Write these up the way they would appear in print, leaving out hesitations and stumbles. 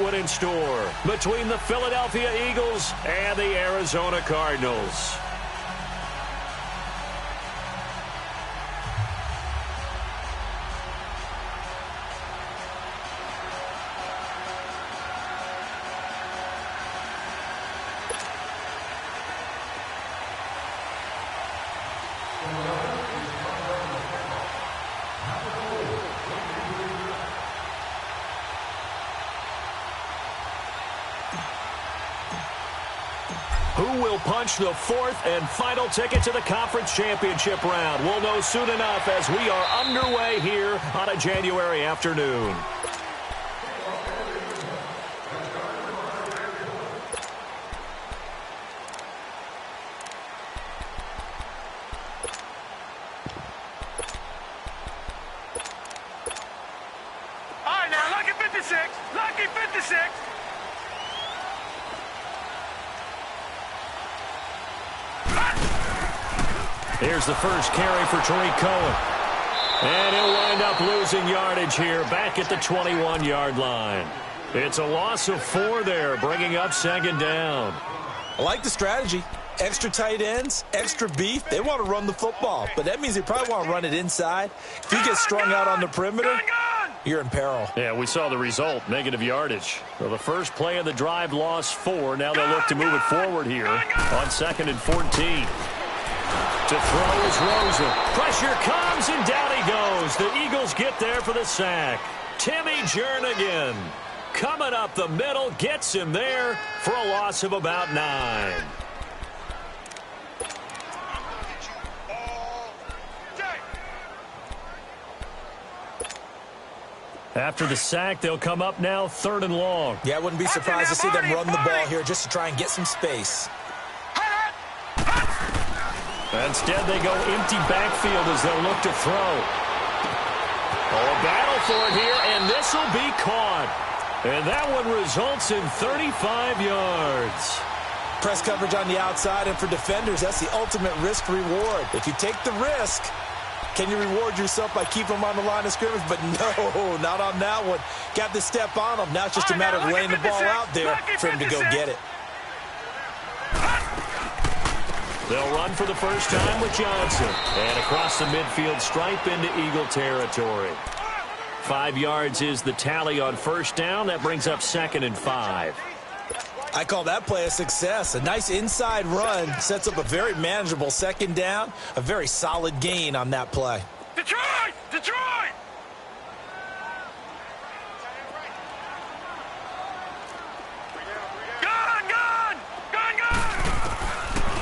one in store between the Philadelphia Eagles and the Arizona Cardinals. Who will punch the fourth and final ticket to the conference championship round? We'll know soon enough as we are underway here on a January afternoon. All right, now, lucky 56. Lucky 56. Here's the first carry for Tariq Cohen. And he'll wind up losing yardage here back at the 21-yard line. It's a loss of 4 there, bringing up second down. I like the strategy. Extra tight ends, extra beef. They want to run the football, but that means they probably want to run it inside. If you get strung out on the perimeter, you're in peril. Yeah, we saw the result, negative yardage. Well, the first play of the drive lost 4. Now they'll look to move it forward here on 2nd and 14. To throw is Rosen. Pressure comes, and down he goes. The Eagles get there for the sack. Timmy Jernigan coming up the middle, gets him there for a loss of about 9. After the sack, they'll come up now 3rd and long. Yeah, I wouldn't be surprised to see them run the ball here just to try and get some space. Instead, they go empty backfield as they'll look to throw. Oh, a battle for it here, and this will be caught. And that one results in 35 yards. Press coverage on the outside, and for defenders, that's the ultimate risk-reward. If you take the risk, can you reward yourself by keeping them on the line of scrimmage? But no, not on that one. Got the step on them. Now it's just a matter of laying the ball out there for him to go get it. They'll run for the first time with Johnson. And across the midfield stripe into Eagle territory. 5 yards is the tally on first down. That brings up 2nd and 5. I call that play a success. A nice inside run sets up a very manageable second down. A very solid gain on that play. Detroit! Detroit!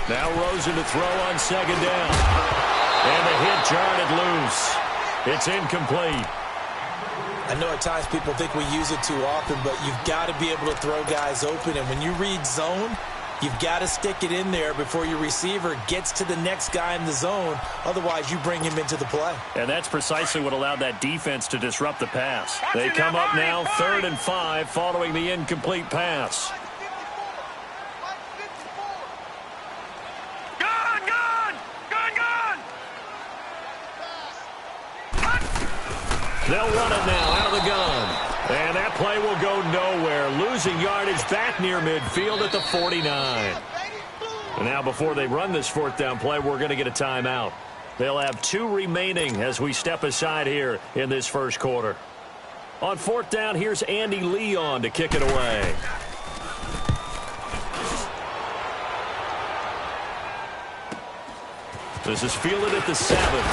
Now Rosen to throw on 2nd down. And the hit jarred it loose. It's incomplete. I know at times people think we use it too often, but you've got to be able to throw guys open. And when you read zone, you've got to stick it in there before your receiver gets to the next guy in the zone. Otherwise, you bring him into the play. And that's precisely what allowed that defense to disrupt the pass. They come up now 3rd and 5 following the incomplete pass. They'll run it now out of the gun. And that play will go nowhere. Losing yardage back near midfield at the 49. And now before they run this 4th down play, we're going to get a timeout. They'll have 2 remaining as we step aside here in this first quarter. On 4th down, here's Andy Leon to kick it away. This is fielded at the 7.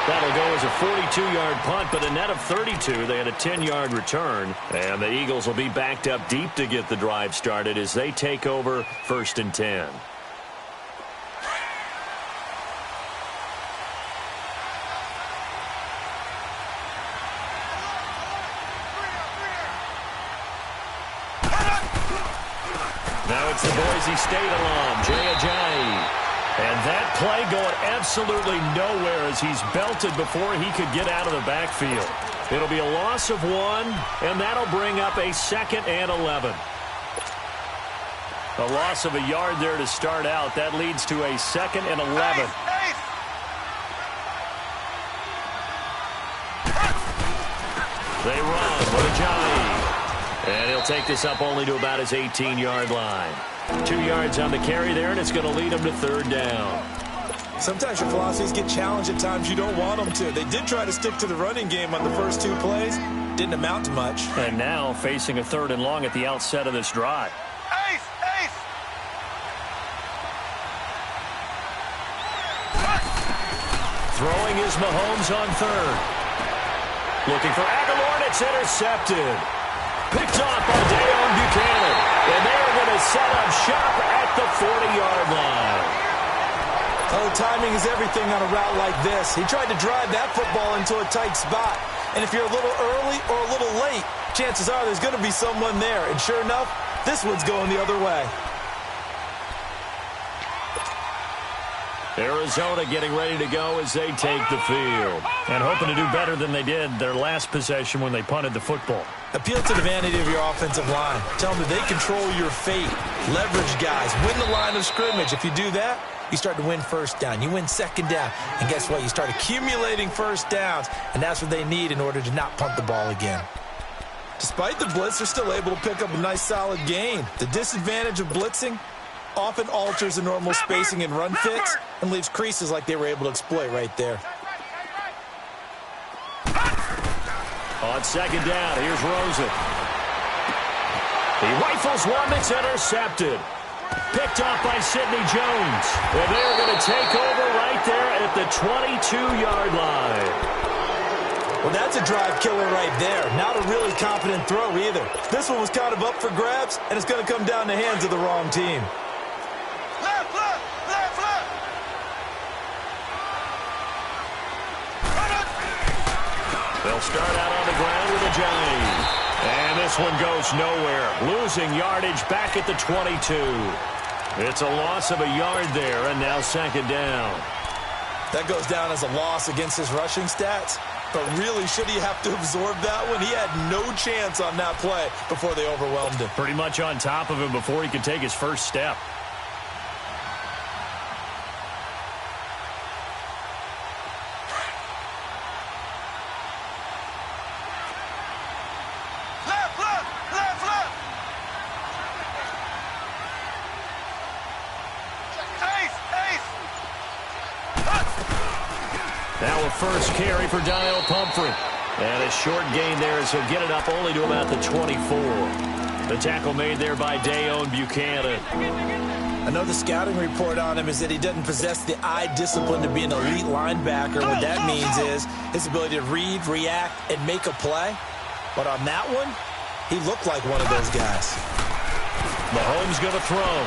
That'll go as a 42-yard punt, but a net of 32. They had a 10-yard return. And the Eagles will be backed up deep to get the drive started as they take over 1st and 10. Now it's the Boise State alum, Jay Ajayi. And that play going absolutely nowhere as he's belted before he could get out of the backfield. It'll be a loss of 1, and that'll bring up a 2nd and 11. A loss of a yard there to start out. That leads to a 2nd and 11. They run with Ajayi. And he'll take this up only to about his 18-yard line. 2 yards on the carry there, and it's going to lead him to third down. Sometimes your philosophies get challenged at times you don't want them to. They did try to stick to the running game on the first 2 plays. Didn't amount to much. And now facing a 3rd and long at the outset of this drive. Ace! Ace! Throwing is Mahomes on 3rd. Looking for Aguilar, and it's intercepted. Picked off by Dayon Buchanan. And they're going to set up shop at the 40-yard line. Oh, timing is everything on a route like this. He tried to drive that football into a tight spot. And if you're a little early or a little late, chances are there's going to be someone there. And sure enough, this one's going the other way. Arizona getting ready to go as they take the field. And hoping to do better than they did their last possession when they punted the football. Appeal to the vanity of your offensive line. Tell them that they control your fate. Leverage guys. Win the line of scrimmage. If you do that, you start to win first down. You win second down. And guess what? You start accumulating first downs. And that's what they need in order to not punt the ball again. Despite the blitz, they're still able to pick up a nice solid gain. The disadvantage of blitzing often alters the normal spacing and run fits and leaves creases like they were able to exploit right there. On second down, here's Rosen. He rifles one that's intercepted. Picked off by Sidney Jones. And they're going to take over right there at the 22-yard line. Well, that's a drive killer right there. Not a really confident throw either. This one was kind of up for grabs, and it's going to come down the hands of the wrong team. Left, left, left, left. They'll start out on the ground with a jive. And this one goes nowhere. Losing yardage back at the 22. It's a loss of a yard there, and now second down. That goes down as a loss against his rushing stats. But really, should he have to absorb that one? He had no chance on that play before they overwhelmed him. Pretty much on top of him before he could take his first step. Left, left, left, left. Ace, ace. Now a first carry for Daniel Pumphrey. And a short gain there as he'll get it up only to about the 24. The tackle made there by Dayon Buchanan. I know the scouting report on him is that he doesn't possess the eye discipline to be an elite linebacker. What that means is his ability to read, react, and make a play. But on that one, he looked like one of those guys. Mahomes going to throw.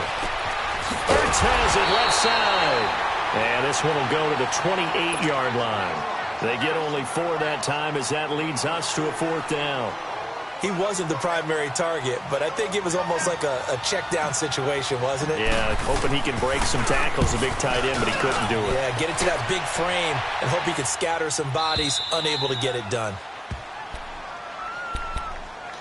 Ertz has it left side. And this one will go to the 28-yard line. They get only 4 that time as that leads us to a 4th down. He wasn't the primary target, but I think it was almost like a check down situation, wasn't it? Yeah, hoping he can break some tackles, a big tight end, but he couldn't do it. Yeah, get it to that big frame and hope he could scatter some bodies, unable to get it done.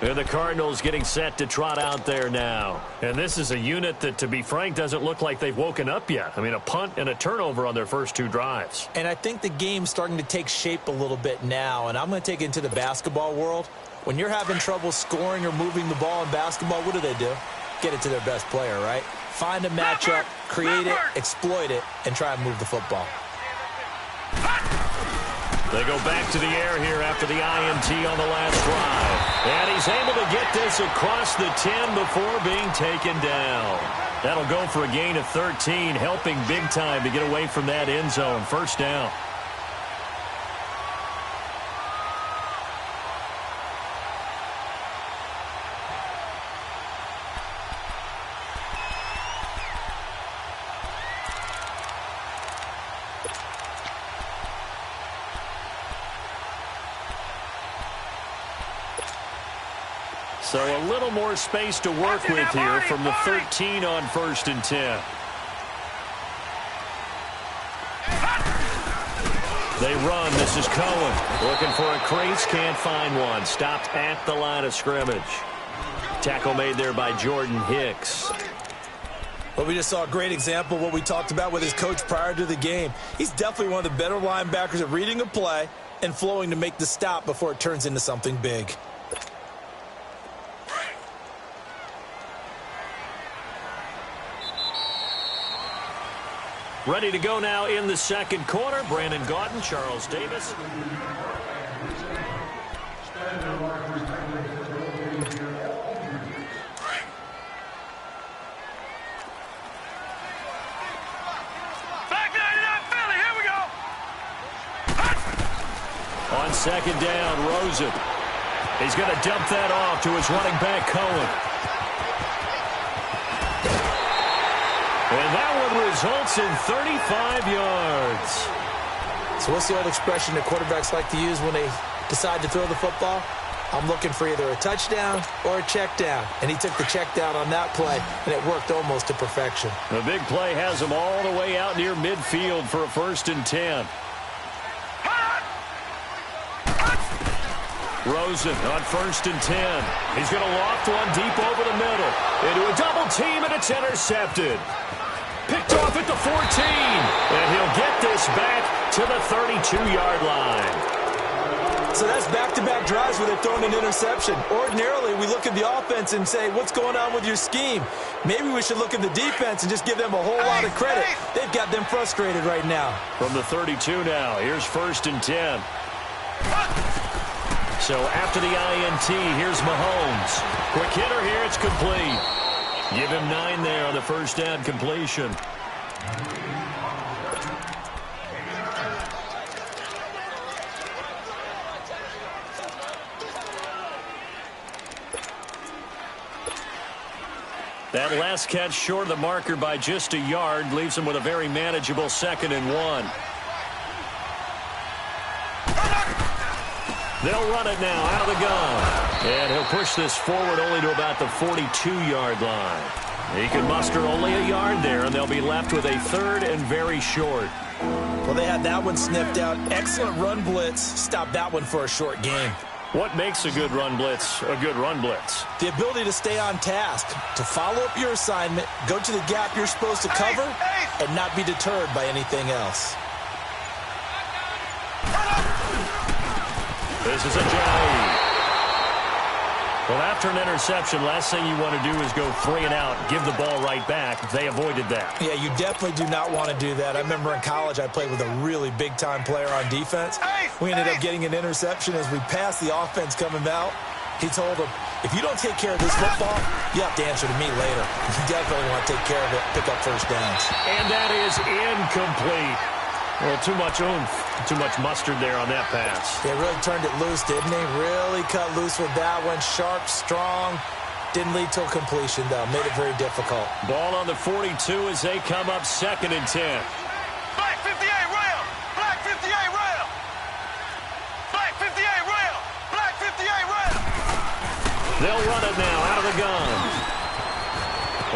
And the Cardinals getting set to trot out there now. And this is a unit that, to be frank, doesn't look like they've woken up yet. I mean, a punt and a turnover on their first 2 drives. And I think the game's starting to take shape a little bit now, and I'm going to take it into the basketball world. When you're having trouble scoring or moving the ball in basketball, what do? Get it to their best player, right? Find a matchup, create it, exploit it, and try and move the football. They go back to the air here after the INT on the last drive. And he's able to get this across the 10 before being taken down. That'll go for a gain of 13, helping big time to get away from that end zone. First down. So a little more space to work with here from the 13 on 1st and 10. They run. This is Cohen. Looking for a crease. Can't find one. Stopped at the line of scrimmage. Tackle made there by Jordan Hicks. Well, we just saw a great example of what we talked about with his coach prior to the game. He's definitely one of the better linebackers at reading a play and flowing to make the stop before it turns into something big. Ready to go now in the second quarter. Brandon Gaudin, Charles Davis. On second down, Rosen. He's going to dump that off to his running back, Cohen. And that one results in 35 yards. So what's the old expression that quarterbacks like to use when they decide to throw the football? I'm looking for either a touchdown or a check down. And he took the check down on that play, and it worked almost to perfection. The big play has him all the way out near midfield for a 1st and 10. Rosen on 1st and 10. He's going to loft one deep over the middle. Into a double team, and it's intercepted. Picked off at the 14. And he'll get this back to the 32-yard line. So that's back-to-back drives where they're throwing an interception. Ordinarily, we look at the offense and say, what's going on with your scheme? Maybe we should look at the defense and just give them a whole lot of credit. They've got them frustrated right now. From the 32 now, here's 1st and 10. So after the INT, here's Mahomes. Quick hitter here, it's complete. Give him 9 there on the first down completion. That last catch short of the marker by just a yard leaves him with a very manageable 2nd and 1. They'll run it now out of the gun. And he'll push this forward only to about the 42-yard line. He can muster only a yard there, and they'll be left with a 3rd and very short. Well, they had that one sniffed out. Excellent run blitz. Stopped that one for a short game. What makes a good run blitz a good run blitz? The ability to stay on task, to follow up your assignment, go to the gap you're supposed to cover, and not be deterred by anything else. This is a Ajayi. Well, after an interception, last thing you want to do is go 3 and out, give the ball right back. They avoided that. Yeah, you definitely do not want to do that. I remember in college I played with a really big-time player on defense. We ended up getting an interception as we passed the offense coming out. He told him, if you don't take care of this football, you have to answer to me later. You definitely want to take care of it, pick up first downs. And that is incomplete. Well, too much oomph, too much mustard there on that pass. They really turned it loose, didn't they? Really cut loose with that one. Sharp, strong. Didn't lead to a completion, though. Made it very difficult. Ball on the 42 as they come up 2nd and 10. Black 58 rail. Black 58 rail. Black 58 rail. Black 58 rail. They'll run it now out of the gun.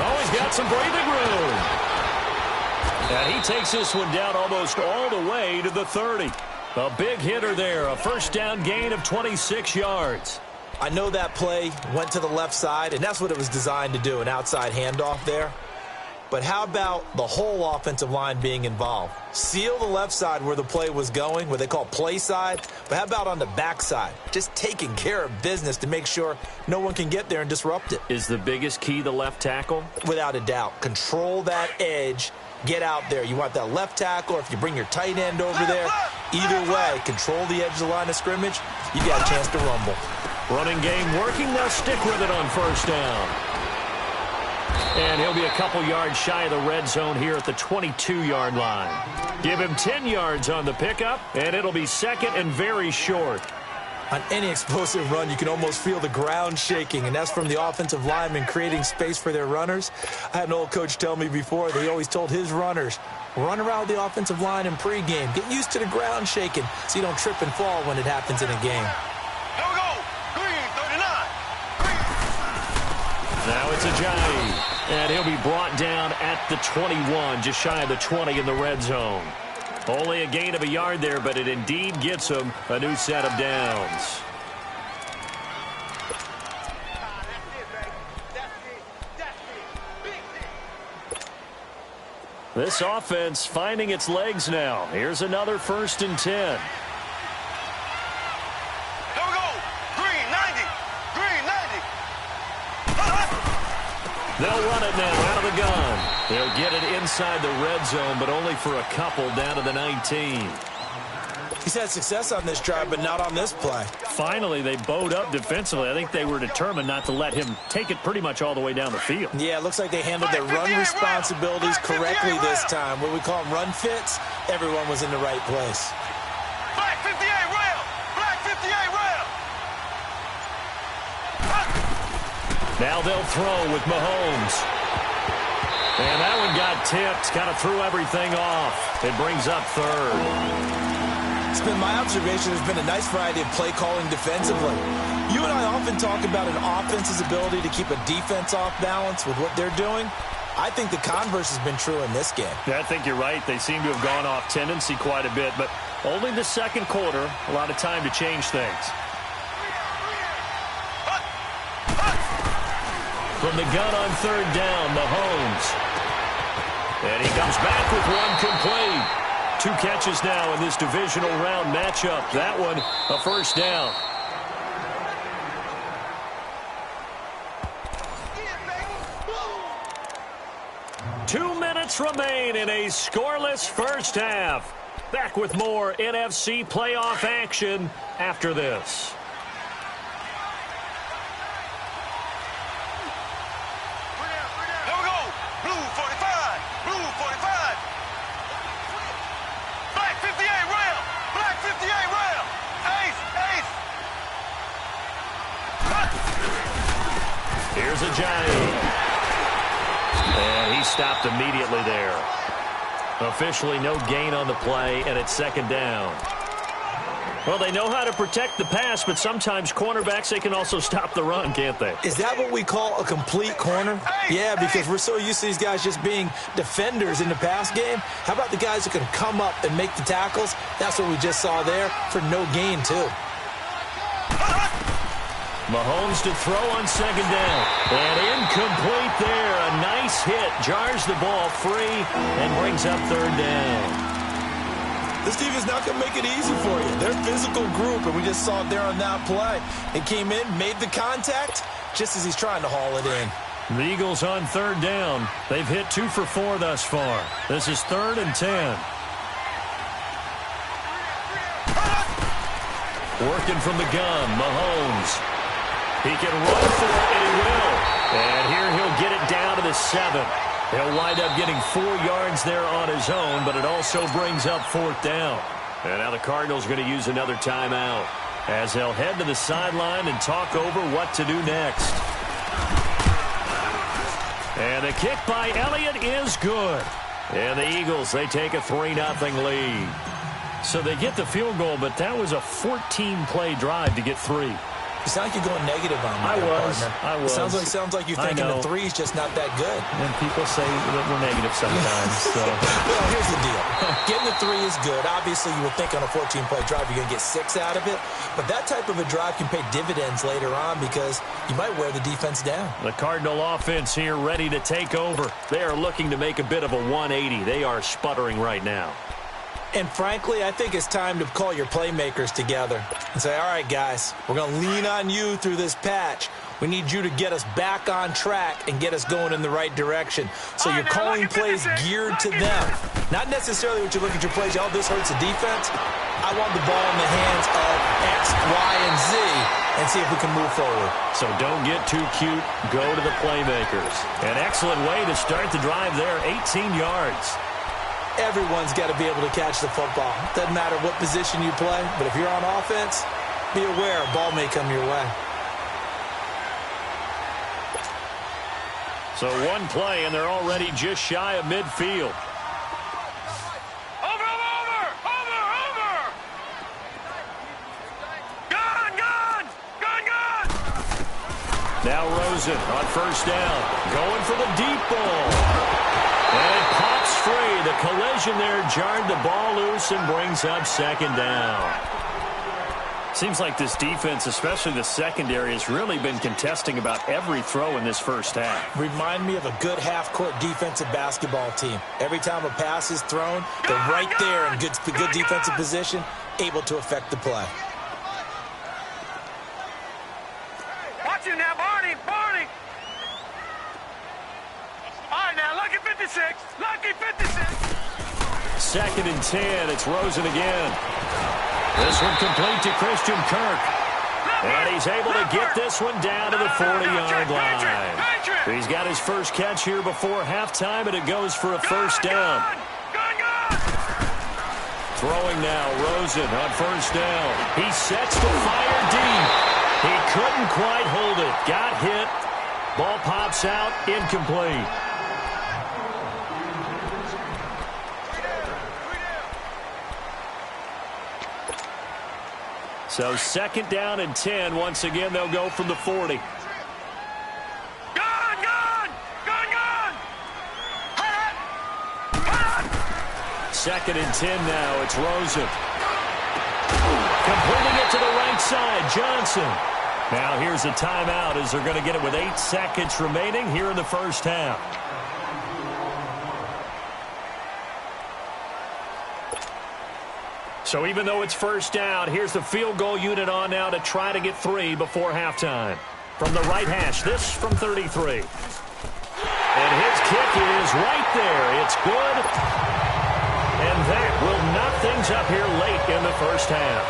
Oh, he's got some breathing room. And he takes this one down almost all the way to the 30. A big hitter there, a 1st down gain of 26 yards. I know that play went to the left side, and that's what it was designed to do, an outside handoff there. But how about the whole offensive line being involved? Seal the left side where the play was going, what they call play side. But how about on the back side? Just taking care of business to make sure no one can get there and disrupt it. Is the biggest key the left tackle? Without a doubt. Control that edge. Get out there. You want that left tackle, or if you bring your tight end over there, either way, control the edge of the line of scrimmage, you got a chance to rumble. Running game working. They'll stick with it on 1st down. And he'll be a couple yards shy of the red zone here at the 22-yard line. Give him 10 yards on the pickup, and it'll be 2nd and very short. On any explosive run, you can almost feel the ground shaking, and that's from the offensive linemen creating space for their runners. I had an old coach tell me before, they always told his runners, run around the offensive line in pregame. Get used to the ground shaking so you don't trip and fall when it happens in a game. Here we go. Green 39. Now it's Ajayi, and he'll be brought down at the 21, just shy of the 20 in the red zone. Only a gain of a yard there, but it indeed gets him a new set of downs. This offense finding its legs now. Here's another 1st and 10. Here we go. Green 90. Green 90. They'll run it now out of the gun. They'll get it inside the red zone, but only for a couple down to the 19. He's had success on this drive, but not on this play. Finally, they bowed up defensively. I think they were determined not to let him take it pretty much all the way down the field. Yeah, it looks like they handled their run responsibilities correctly this time. What we call them run fits, everyone was in the right place. Black 58 rail! Black 58 rail! Now they'll throw with Mahomes. And that one got tipped, kind of threw everything off. It brings up third. It's been my observation there's been a nice variety of play calling defensively. You and I often talk about an offense's ability to keep a defense off balance with what they're doing. I think the converse has been true in this game. Yeah, I think you're right. They seem to have gone off tendency quite a bit, but only the second quarter, a lot of time to change things. From the gun on third down, Mahomes. And he comes back with one complete. 2 catches now in this divisional round matchup. That one, a first down. Two minutes remain in a scoreless first half. Back with more NFC playoff action after this. Here we go. Blue 45. Blue 45. Black 58 rail. Black 58 rail. Ace. Ace. Here's a giant. And he stopped immediately there. Officially no gain on the play, and it's second down. Well, they know how to protect the pass, but sometimes cornerbacks, they can also stop the run, can't they? Is that what we call a complete corner? Yeah, because we're so used to these guys just being defenders in the pass game. How about the guys who can come up and make the tackles? That's what we just saw there for no gain, too. Mahomes to throw on second down. And incomplete there. A nice hit. Jars the ball free and brings up third down. This team is not going to make it easy for you. They're a physical group, and we just saw it there on that play. It came in, made the contact, just as he's trying to haul it in. The Eagles on third down. They've hit 2 for 4 thus far. This is 3rd and 10. Working from the gun, Mahomes. He can run for it, and he will. And here he'll get it down to the 7. He'll wind up getting 4 yards there on his own, but it also brings up 4th down. And now the Cardinals are going to use another timeout as they'll head to the sideline and talk over what to do next. And the kick by Elliott is good. And the Eagles, they take a 3-0 lead. So they get the field goal, but that was a 14-play drive to get 3. You sound like you're going negative on me. I was. Sounds like you're thinking the 3 is just not that good. And people say that we're negative sometimes. So. Well, here's the deal. Getting the 3 is good. Obviously, you would think on a 14-play drive you're going to get 6 out of it. But that type of a drive can pay dividends later on because you might wear the defense down. The Cardinal offense here ready to take over. They are looking to make a bit of a 180. They are sputtering right now. And frankly, I think it's time to call your playmakers together and say, all right, guys, we're going to lean on you through this patch. We need you to get us back on track and get us going in the right direction. So you're calling plays geared to them. Not necessarily what you look at your plays, oh, this hurts the defense. I want the ball in the hands of X, Y, and Z and see if we can move forward. So don't get too cute. Go to the playmakers. An excellent way to start the drive there, 18 yards. Everyone's got to be able to catch the football. Doesn't matter what position you play, but if you're on offense, be aware a ball may come your way. So one play, and they're already just shy of midfield. Over! Gun! Now Rosen on first down. Going for the deep ball. And it pops free. The collision there jarred the ball loose and brings up second down. Seems like this defense, especially the secondary, has really been contesting about every throw in this first half. Remind me of a good half-court defensive basketball team. Every time a pass is thrown, they're right there in good defensive position, able to affect the play. Watch you now, Barney! 56. Lucky 56. 2nd and 10. It's Rosen again. This one complete to Christian Kirk. And he's able to get this one down to the 40-yard line. He's got his first catch here before halftime, and it goes for a first down. Throwing now, Rosen on first down. He sets the fire deep. He couldn't quite hold it. Got hit. Ball pops out, incomplete. So 2nd down and 10. Once again, they'll go from the 40. Gone! 2nd and 10 now. It's Rosen. Completing it to the right side. Johnson. Now here's a timeout as they're going to get it with 8 seconds remaining here in the first half. So even though it's first down, here's the field goal unit on now to try to get 3 before halftime. From the right hash, this from 33. And his kick is right there. It's good. And that will knock things up here late in the first half.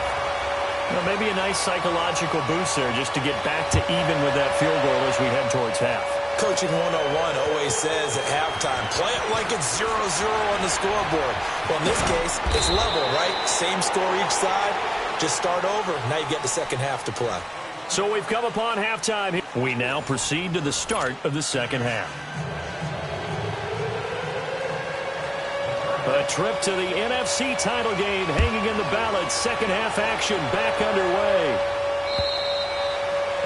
Well, maybe a nice psychological boost there just to get back to even with that field goal as we head towards half. Coaching 101 always says at halftime, play it like it's 0-0 on the scoreboard. Well, in this case, it's level, right? Same score each side. Just start over. Now you get the second half to play. So we've come upon halftime. We now proceed to the start of the second half. A trip to the NFC title game hanging in the balance. Second half action back underway.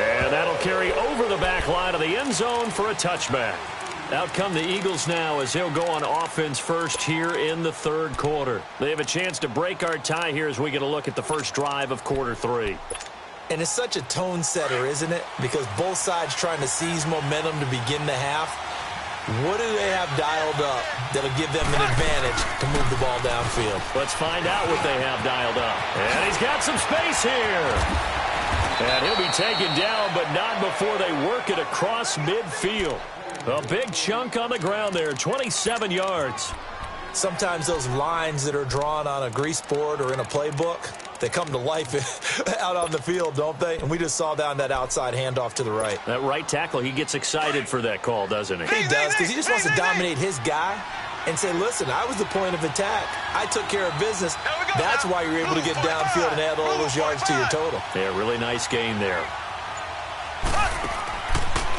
And that'll carry over the back line of the end zone for a touchback. Out come the Eagles now as they'll go on offense first here in the third quarter. They have a chance to break our tie here as we get a look at the first drive of quarter 3. And it's such a tone setter, isn't it? Because both sides trying to seize momentum to begin the half. What do they have dialed up that'll give them an advantage to move the ball downfield? Let's find out what they have dialed up. And he's got some space here. And he'll be taken down, but not before they work it across midfield. A big chunk on the ground there, 27 yards. Sometimes those lines that are drawn on a grease board or in a playbook, they come to life out on the field, don't they? And we just saw down that outside handoff to the right. That right tackle, he gets excited for that call, doesn't he? He does, because he just wants to dominate his guy and say, listen, I was the point of attack. I took care of business. That's why you're able to get downfield and add all those yards to your total. Yeah, really nice gain there.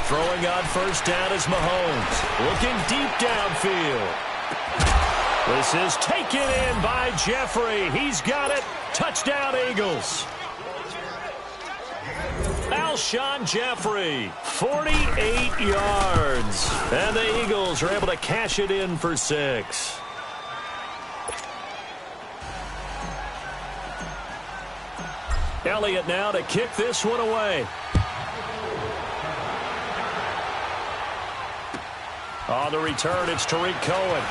Throwing on first down is Mahomes. Looking deep downfield. This is taken in by Jeffrey. He's got it. Touchdown, Eagles. Alshon Jeffrey, 48 yards. And the Eagles are able to cash it in for 6. Elliott now to kick this one away. On the return, it's Tariq Cohen.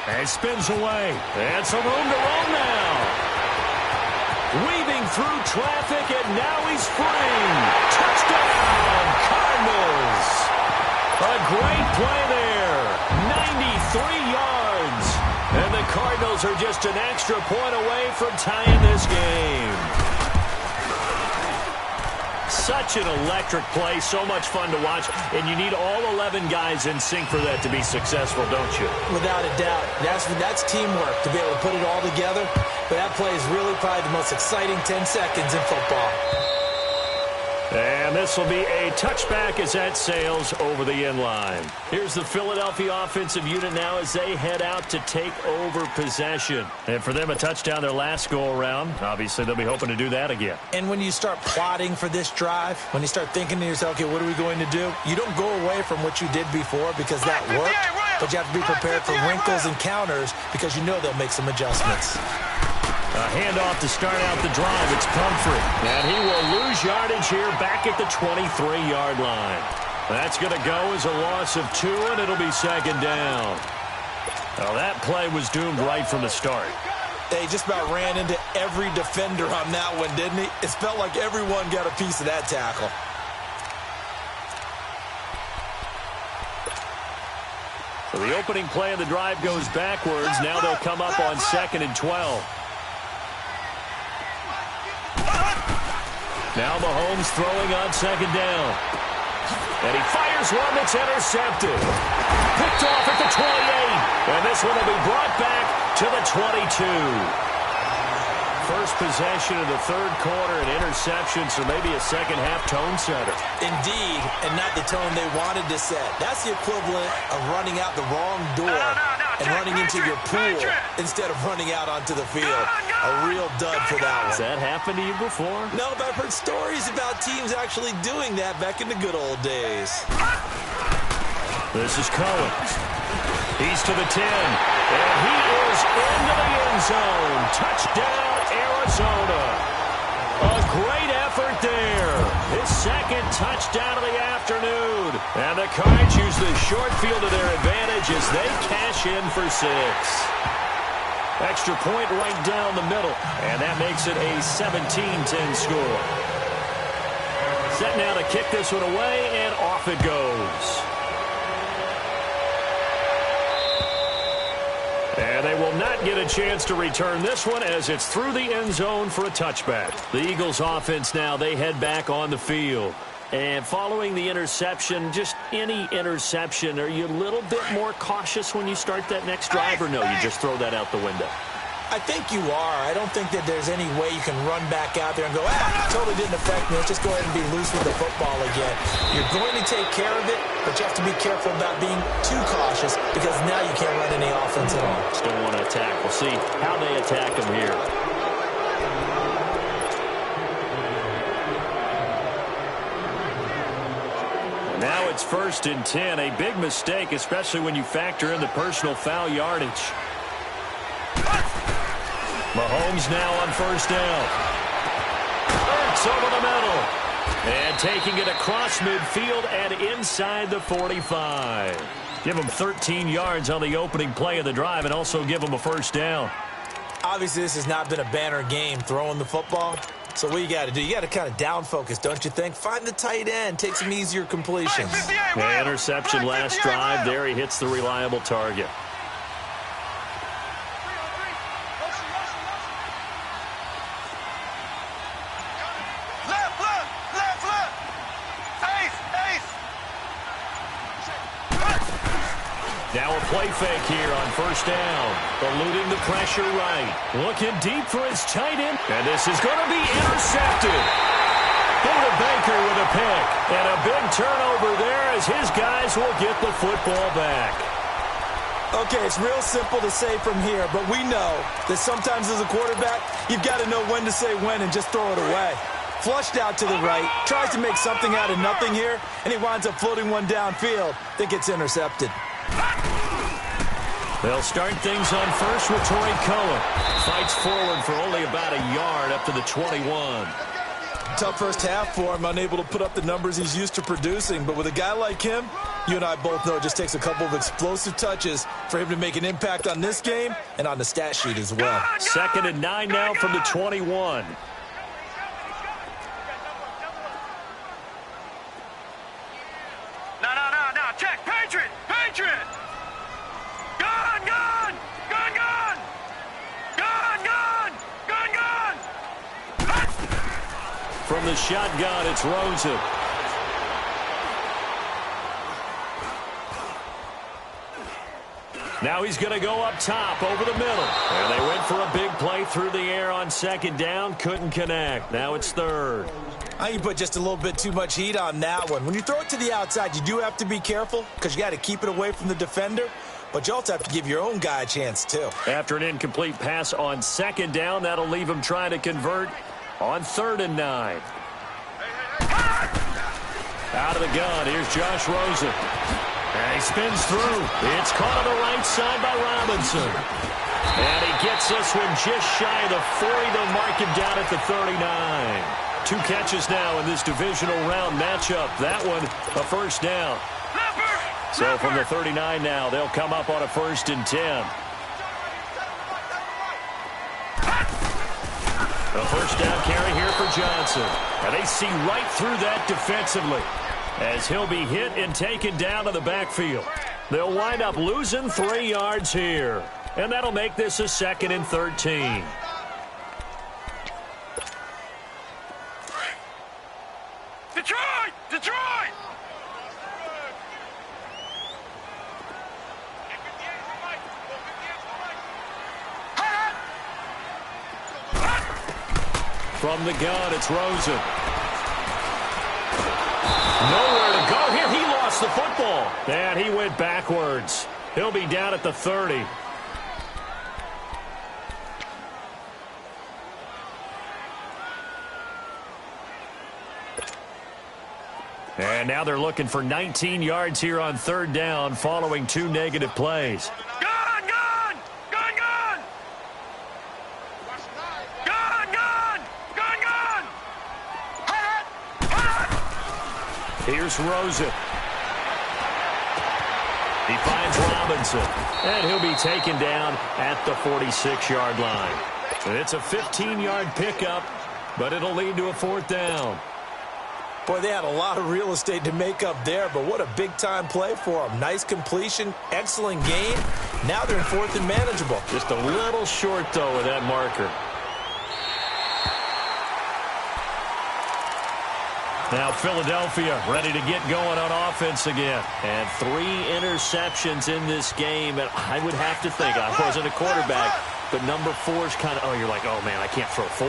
And spins away. And some room to roam now. Weaving through traffic, and now he's free. Touchdown, Cardinals. A great play there. 93 yards. And the Cardinals are just an extra point away from tying this game. Such an electric play, so much fun to watch, and you need all 11 guys in sync for that to be successful, don't you? Without a doubt. That's teamwork to be able to put it all together, but that play is really probably the most exciting 10 seconds in football. And this will be a touchback as that sails over the end line. Here's the Philadelphia offensive unit now as they head out to take over possession. And for them, a touchdown their last go-around. Obviously, they'll be hoping to do that again. And when you start plotting for this drive, when you start thinking to yourself, okay, what are we going to do? You don't go away from what you did before because that worked, but you have to be prepared for wrinkles and counters because you know they'll make some adjustments. A handoff to start out the drive. It's Pumphrey. And he will lose yardage here back at the 23-yard line. That's going to go as a loss of 2, and it'll be second down. Now, that play was doomed right from the start. They just about ran into every defender on that one, didn't he? It felt like everyone got a piece of that tackle. The opening play of the drive goes backwards. Now they'll come up on 2nd and 12. Now Mahomes throwing on 2nd down. And he fires one that's intercepted. Picked off at the 28. And this one will be brought back to the 22. First possession of the third quarter, an interception, so maybe a second-half tone setter. Indeed, and not the tone they wanted to set. That's the equivalent of running out the wrong door and running into your pool instead of running out onto the field. A real dud for that one. Has that happened to you before? No, but I've heard stories about teams actually doing that back in the good old days. This is Collins. He's to the 10, and he is into the end zone. Touchdown, Arizona. A great effort there. His second touchdown of the afternoon. And the Cards use the short field to their advantage as they cash in for 6. Extra point right down the middle, and that makes it a 17-10 score. Set now to kick this one away, and off it goes. And they will not get a chance to return this one as it's through the end zone for a touchback. The Eagles offense now, they head back on the field. And following the interception, just any interception, are you a little bit more cautious when you start that next drive, or no, you just throw that out the window? I think you are. I don't think that there's any way you can run back out there and go, totally didn't affect me. Let's just go ahead and be loose with the football again. You're going to take care of it, but you have to be careful about being too cautious because now you can't run any offense at all. Still want to attack. We'll see how they attack them here. Now it's 1st and 10. A big mistake, especially when you factor in the personal foul yardage. Mahomes now on 1st down. It's over the middle. And taking it across midfield and inside the 45. Give him 13 yards on the opening play of the drive and also give him a 1st down. Obviously, this has not been a banner game throwing the football. So what you got to do, you got to kind of down focus, don't you think? Find the tight end, take some easier completions. The interception last drive. There he hits the reliable target. Now a play fake here on 1st down. Eluding the pressure right. Looking deep for his tight end. And this is going to be intercepted. Buda Baker with a pick. And a big turnover there as his guys will get the football back. Okay, it's real simple to say from here, but we know that sometimes as a quarterback, you've got to know when to say when and just throw it away. Flushed out to the right, tries to make something out of nothing here, and he winds up floating one downfield that gets intercepted. They'll start things on 1st with Torrey Cohen. Fights forward for only about a yard up to the 21. Tough first half for him, unable to put up the numbers he's used to producing. But with a guy like him, you and I both know it just takes a couple of explosive touches for him to make an impact on this game and on the stat sheet as well. 2nd and 9 now from the 21. No. Check. Patriot. Gun. From the shotgun, it's Rosen. Now he's going to go up top over the middle. And they went for a big play through the air on 2nd down. Couldn't connect. Now it's 3rd. I think you put just a little bit too much heat on that one. When you throw it to the outside, you do have to be careful because you got to keep it away from the defender. But you also have to give your own guy a chance, too. After an incomplete pass on 2nd down, that'll leave him trying to convert on 3rd and 9. Out of the gun, here's Josh Rosen. And he spins through. It's caught on the right side by Robinson. And he gets this one just shy of the 40. They'll mark him down at the 39. 2 catches now in this divisional round matchup. That one, a 1st down. So from the 39 now, they'll come up on a 1st and 10. A 1st down carry here for Johnson. And they see right through that defensively as he'll be hit and taken down to the backfield. They'll wind up losing 3 yards here. And that'll make this a 2nd and 13. Detroit! Detroit! From the gun, it's Rosen. Nowhere to go here. He lost the football. And he went backwards. He'll be down at the 30. And now they're looking for 19 yards here on 3rd down following 2 negative plays. Gun! Gun! Gun! Gun! Gun! Gun! Gun! Gun! Hot! Hot! Here's Rosen. He finds Robinson. And he'll be taken down at the 46-yard line. And it's a 15-yard pickup, but it'll lead to a 4th down. Boy, they had a lot of real estate to make up there, but what a big-time play for them. Nice completion, excellent game. Now they're in 4th and manageable. Just a little short, though, with that marker. Now Philadelphia ready to get going on offense again. And 3 interceptions in this game. And I would have to think, I wasn't a quarterback, but number 4 is kind of, you're like, oh, man, I can't throw 4.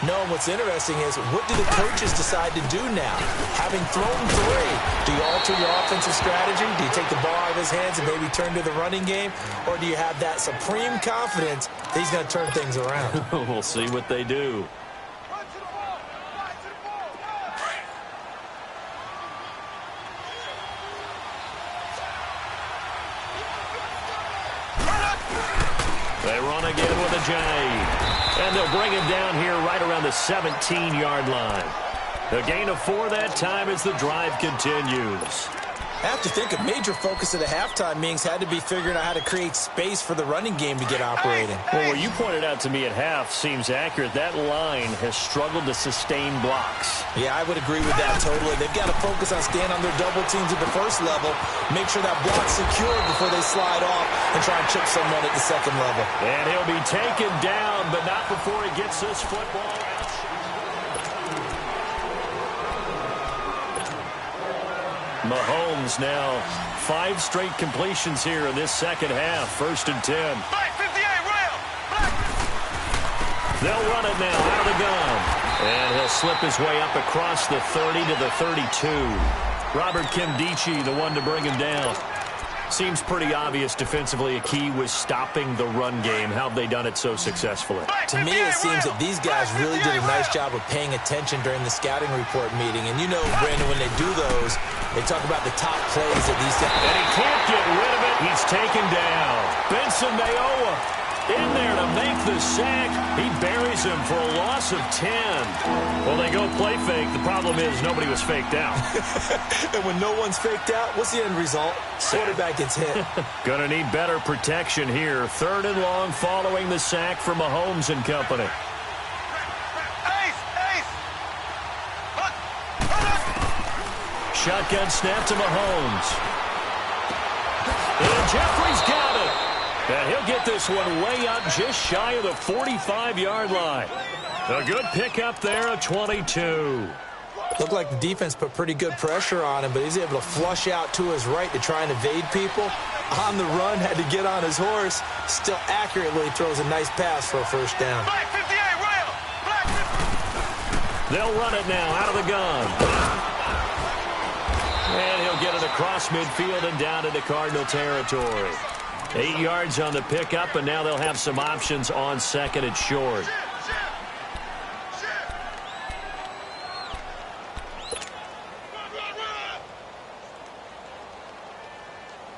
No, and what's interesting is, what do the coaches decide to do now? Having thrown 3, do you alter your offensive strategy? Do you take the ball out of his hands and maybe turn to the running game? Or do you have that supreme confidence that he's going to turn things around? We'll see what they do. They run again with a J. And they'll bring him down here right around the 17-yard line. A gain of 4 that time as the drive continues. I have to think a major focus of the halftime meetings had to be figuring out how to create space for the running game to get operating. Well, what you pointed out to me at half seems accurate. That line has struggled to sustain blocks. Yeah, I would agree with that totally. They've got to focus on staying on their double teams at the first level, make sure that block's secure before they slide off and try and chip someone at the second level. And he'll be taken down, but not before he gets this football out. Mahomes now 5 straight completions here in this second half. 1st and 10. Black 58 rail! Black. They'll run it now out of the gun. And he'll slip his way up across the 30 to the 32. Robert Kimdichie, the one to bring him down. Seems pretty obvious defensively a key was stopping the run game. How have they done it so successfully? To me, it seems that these guys really did a nice job of paying attention during the scouting report meeting. And you know, Brandon, when they do those, they talk about the top plays that these guys. And he can't get rid of it. He's taken down. Benson Mayowa in there to make the sack. He buries him for a loss of 10. Well, they go play fake. The problem is nobody was faked out. And when no one's faked out, what's the end result? Quarterback gets hit. Gonna need better protection here. 3rd and long following the sack from Mahomes and company. Ace! Ace! Shotgun snap to Mahomes. And Jeffrey's got it. And he'll get this one way up just shy of the 45-yard line. A good pickup there of 22. Looked like the defense put pretty good pressure on him, but he's able to flush out to his right to try and evade people. On the run, had to get on his horse. Still accurately throws a nice pass for a 1st down. Black 58 rail! Black 50. They'll run it now out of the gun. And he'll get it across midfield and down into Cardinal territory. 8 yards on the pickup, and now they'll have some options on 2nd and short.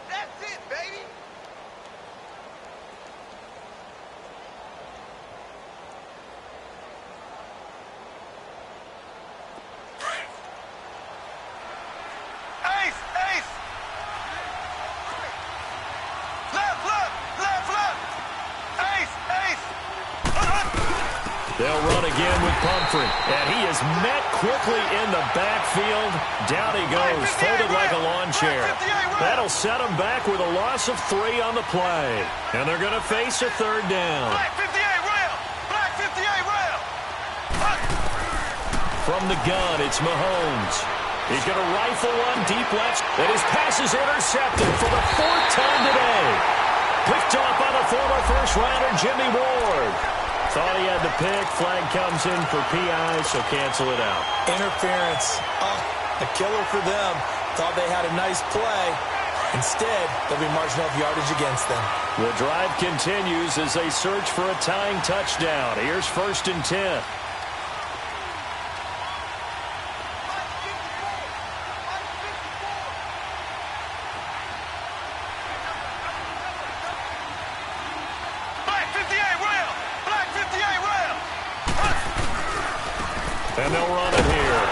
That's it, baby! Ace! Ace! Left, left! Left, left! Ace! Ace! They'll run again with Pumphrey. And he is met quickly in the backfield. Down he goes, folded like a lawn chair. That'll set them back with a loss of 3 on the play. And they're going to face a third down. Black 58 rail. Black 58 rail. From the gun, it's Mahomes. He's going to rifle one deep left, and his pass is intercepted for the 4th time today. Picked off by the former first-rounder Jimmy Ward. Thought he had the pick. Flag comes in for PI, so cancel it out. Interference. Oh, a killer for them. Thought they had a nice play. Instead, they'll be marginal yardage against them. The drive continues as they search for a tying touchdown. Here's 1st and 10. And they'll run it here.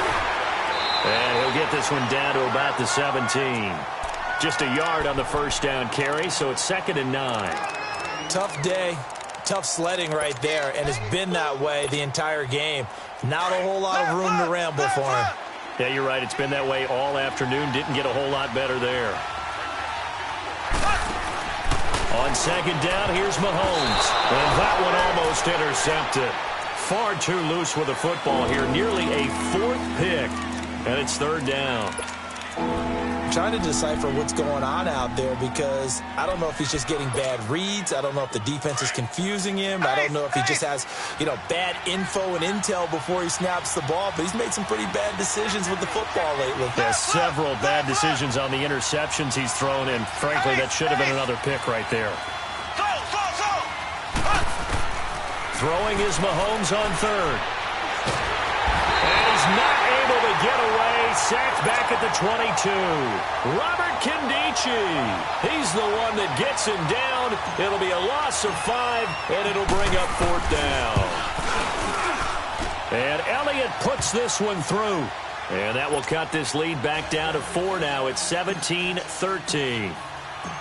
And he'll get this one down to about the 17. Just a yard on the first down carry, so it's 2nd and 9. Tough day, tough sledding right there, and it's been that way the entire game. Not a whole lot of room to ramble for him. Yeah, you're right. It's been that way all afternoon. Didn't get a whole lot better there. On 2nd down, here's Mahomes. And that one almost intercepted. Far too loose with the football here. Nearly a 4th pick. And it's 3rd down. I'm trying to decipher what's going on out there because I don't know if he's just getting bad reads. I don't know if the defense is confusing him. I don't know if he just has, bad info and intel before he snaps the ball. But he's made some pretty bad decisions with the football lately. Yeah, several bad decisions on the interceptions he's thrown. And frankly, that should have been another pick right there. Throwing is Mahomes on 3rd. And he's not able to get away. Sacked back at the 22. Robert Kindici. He's the one that gets him down. It'll be a loss of 5, and it'll bring up 4th down. And Elliott puts this one through. And that will cut this lead back down to 4 now. It's 17-13.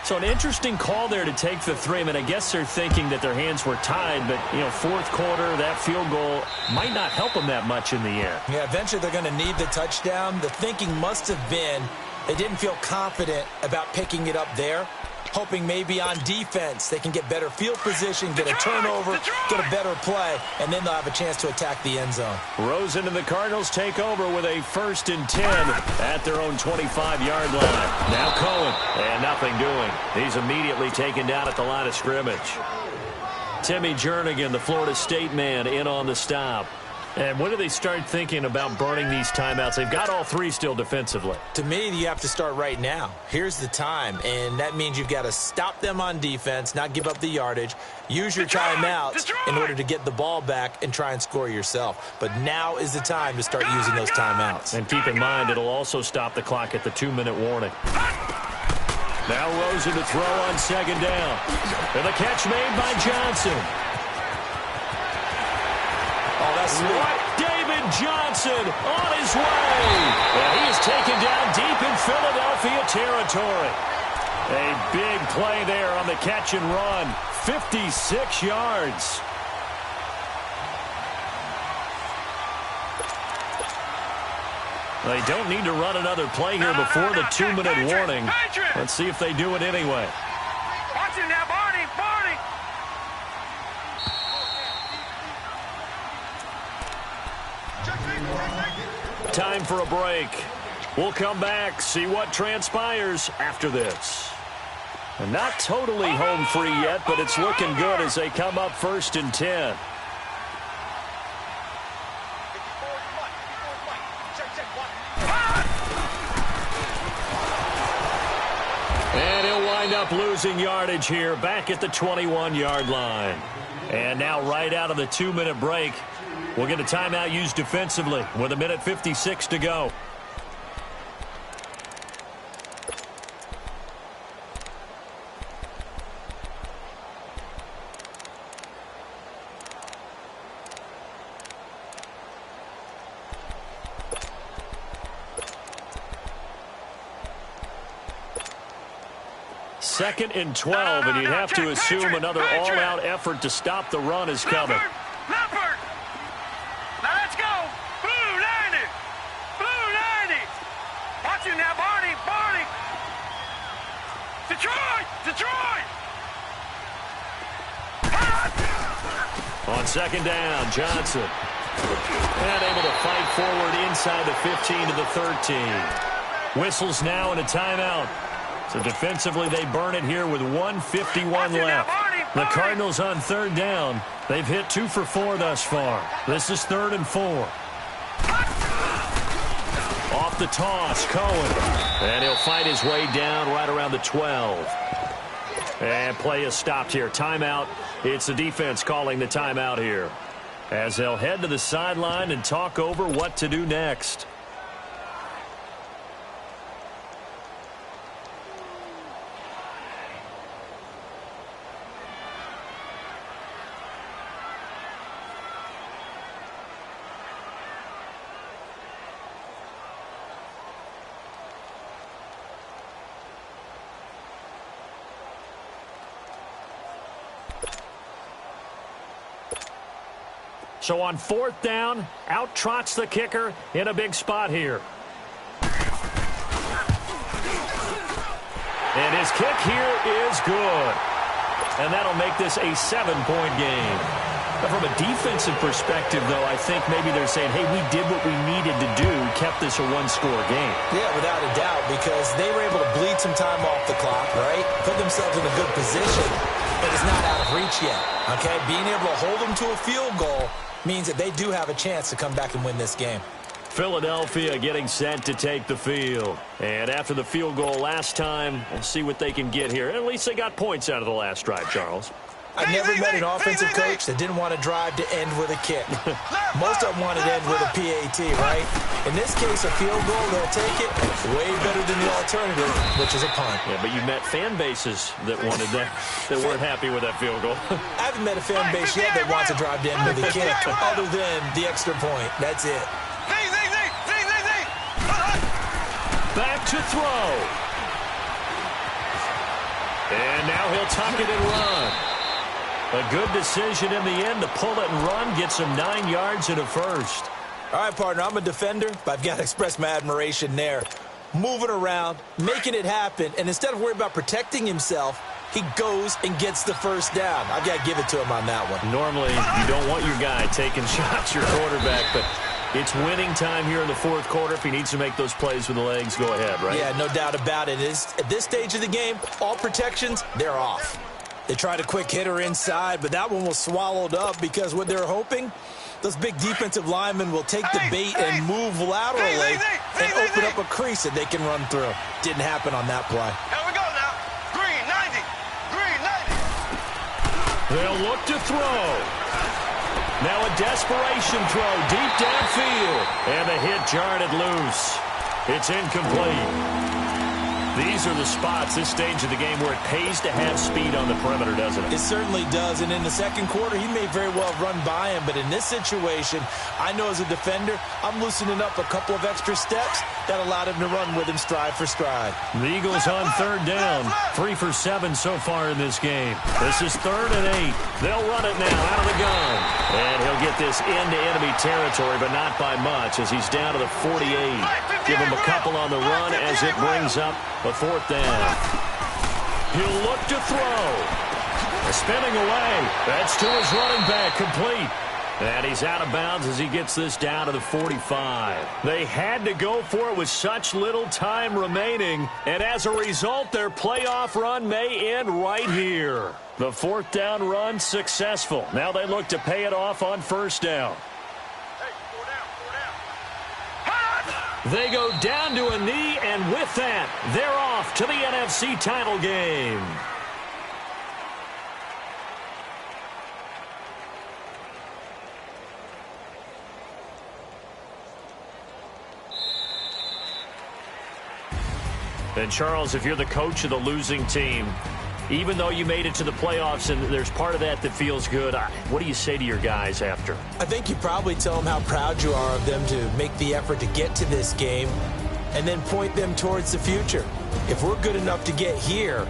So an interesting call there to take the 3. I mean, I guess they're thinking that their hands were tied, but, 4th quarter, that field goal might not help them that much in the end. Yeah, eventually they're going to need the touchdown. The thinking must have been they didn't feel confident about picking it up there, hoping maybe on defense they can get better field position, get a turnover, get a better play, and then they'll have a chance to attack the end zone. Rosen and the Cardinals take over with a 1st and 10 at their own 25-yard line. Now Cohen, and nothing doing. He's immediately taken down at the line of scrimmage. Timmy Jernigan, the Florida State man, in on the stop. And when do they start thinking about burning these timeouts? They've got all 3 still defensively. To me, you have to start right now. Here's the time, and that means you've got to stop them on defense, not give up the yardage, use your timeouts in order to get the ball back and try and score yourself. But now is the time to start using those timeouts. And keep in mind, it'll also stop the clock at the 2-minute warning. Now Rosen to throw on 2nd down. And the catch made by Johnson. Oh, that's sweet. What? David Johnson on his way. And he is taken down deep in Philadelphia territory. A big play there on the catch and run. 56 yards. They don't need to run another play here before the 2-minute warning. Let's see if they do it anyway. Watch it now, Barney. Time for a break. We'll come back, see what transpires after this. And not totally home free yet, but it's looking good as they come up 1st and 10. And he'll wind up losing yardage here back at the 21-yard line. And now right out of the 2-minute break, we'll get a timeout used defensively with 1:56 to go. Second and 12, and you'd have to assume another all-out effort to stop the run is coming. Leopard. Now let's go. Blue 90. Blue 90. Watch it now, Barney. second down, Johnson. And able to fight forward inside the 15 to the 13. Whistles now and a timeout. So defensively, they burn it here with 1:51 left. The Cardinals on third down. They've hit 2 for 4 thus far. This is 3rd and 4. Off the toss, Cohen. And he'll fight his way down right around the 12. And play is stopped here. Timeout. It's the defense calling the timeout here, as they'll head to the sideline and talk over what to do next. So on 4th down, out trots the kicker in a big spot here. And his kick here is good. And that'll make this a 7-point game. But from a defensive perspective, though, I think maybe they're saying, hey, we did what we needed to do, kept this a 1-score game. Yeah, without a doubt, because they were able to bleed some time off the clock, right? Put themselves in a good position, but it's not out of reach yet, okay? Being able to hold them to a field goal means that they do have a chance to come back and win this game. Philadelphia getting set to take the field. And after the field goal last time, we'll see what they can get here. At least they got points out of the last drive, Charles. I've never met an offensive coach that didn't want to drive to end with a kick. Most of them wanted to end with a PAT, right? In this case, a field goal, they'll take it way better than the alternative, which is a punt. Yeah, but you met fan bases that wanted that, that weren't happy with that field goal. I haven't met a fan base yet that wants to drive to end with a kick, other than the extra point. That's it. Back to throw. And now he'll tuck it and run. A good decision in the end to pull it and run. Gets him 9 yards and a first. All right, partner, I'm a defender, but I've got to express my admiration there. Moving around, making it happen, and instead of worrying about protecting himself, he goes and gets the first down. I've got to give it to him on that one. Normally, you don't want your guy taking shots, your quarterback, but it's winning time here in the 4th quarter. If he needs to make those plays with the legs, go ahead, right? Yeah, no doubt about it. At this stage of the game, all protections, they're off. They tried a quick hitter inside, but that one was swallowed up because what they're hoping, those big defensive linemen will take the bait and move laterally and open up a crease that they can run through. Didn't happen on that play. Here we go now. Green 90. Green 90. They'll look to throw. Now a desperation throw deep downfield. And the hit jarred it loose. It's incomplete. These are the spots, this stage of the game, where it pays to have speed on the perimeter, doesn't it? It certainly does, and in the 2nd quarter, he may very well run by him, but in this situation, I know as a defender, I'm loosening up a couple of extra steps that allowed him to run with him stride for stride. The Eagles on 3rd down, 3 for 7 so far in this game. This is 3rd and 8. They'll run it now out of the gun. And he'll get this into enemy territory, but not by much, as he's down to the 48. Give him a couple on the run as it brings up a 4th down. He'll look to throw. Spinning away. That's to his running back, complete. And he's out of bounds as he gets this down to the 45. They had to go for it with such little time remaining. And as a result, their playoff run may end right here. The 4th down run successful. Now they look to pay it off on 1st down. They go down to a knee, and with that, they're off to the NFC title game. And Charles, if you're the coach of the losing team, even though you made it to the playoffs and there's part of that that feels good, what do you say to your guys after? I think you probably tell them how proud you are of them to make the effort to get to this game and then point them towards the future. If we're good enough to get here,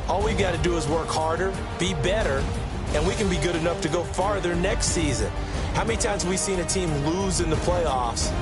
all we got to do is work harder, be better, and we can be good enough to go farther next season. How many times have we seen a team lose in the playoffs